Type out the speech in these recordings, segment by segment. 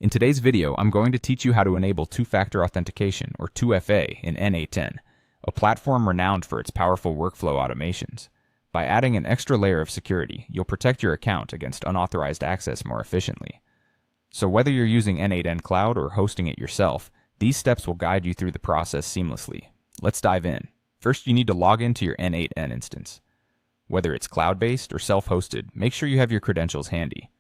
In today's video, I'm going to teach you how to enable two-factor authentication, or 2FA, in n8n, a platform renowned for its powerful workflow automations. By adding an extra layer of security, you'll protect your account against unauthorized access more efficiently. So whether you're using n8n Cloud or hosting it yourself, these steps will guide you through the process seamlessly. Let's dive in. First, you need to log into your n8n instance. Whether it's cloud-based or self-hosted, make sure you have your credentials handy.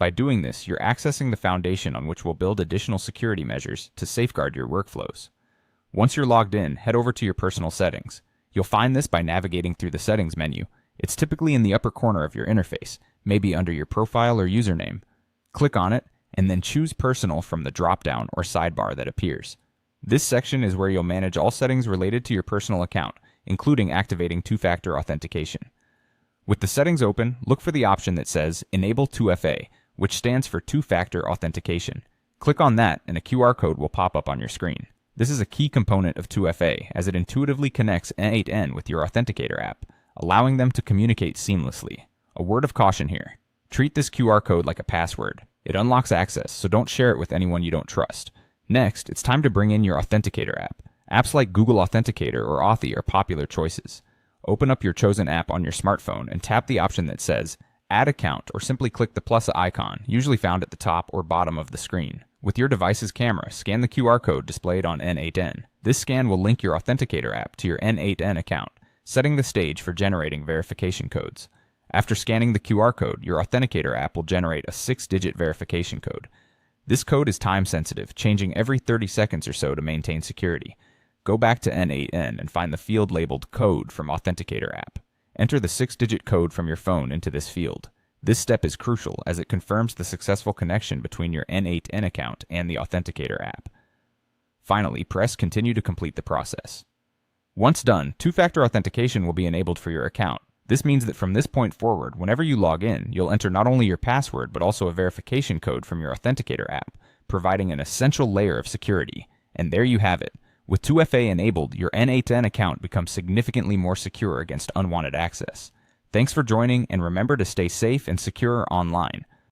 By doing this, you're accessing the foundation on which we'll build additional security measures to safeguard your workflows. Once you're logged in, head over to your personal settings. You'll find this by navigating through the settings menu. It's typically in the upper corner of your interface, maybe under your profile or username. Click on it, and then choose Personal from the drop-down or sidebar that appears. This section is where you'll manage all settings related to your personal account, including activating two-factor authentication. With the settings open, look for the option that says Enable 2FA, which stands for two-factor authentication. Click on that and a QR code will pop up on your screen. This is a key component of 2FA as it intuitively connects n8n with your Authenticator app, allowing them to communicate seamlessly. A word of caution here. Treat this QR code like a password. It unlocks access, so don't share it with anyone you don't trust. Next, it's time to bring in your Authenticator app. Apps like Google Authenticator or Authy are popular choices. Open up your chosen app on your smartphone and tap the option that says Add Account, or simply click the plus icon, usually found at the top or bottom of the screen. With your device's camera, scan the QR code displayed on n8n. This scan will link your Authenticator app to your n8n account, setting the stage for generating verification codes. After scanning the QR code, your Authenticator app will generate a 6-digit verification code. This code is time-sensitive, changing every 30 seconds or so to maintain security. Go back to n8n and find the field labeled Code from Authenticator app. Enter the 6-digit code from your phone into this field. This step is crucial as it confirms the successful connection between your n8n account and the Authenticator app. Finally, press Continue to complete the process. Once done, two-factor authentication will be enabled for your account. This means that from this point forward, whenever you log in, you'll enter not only your password but also a verification code from your Authenticator app, providing an essential layer of security. And there you have it. With 2FA enabled, your n8n account becomes significantly more secure against unwanted access. Thanks for joining, and remember to stay safe and secure online.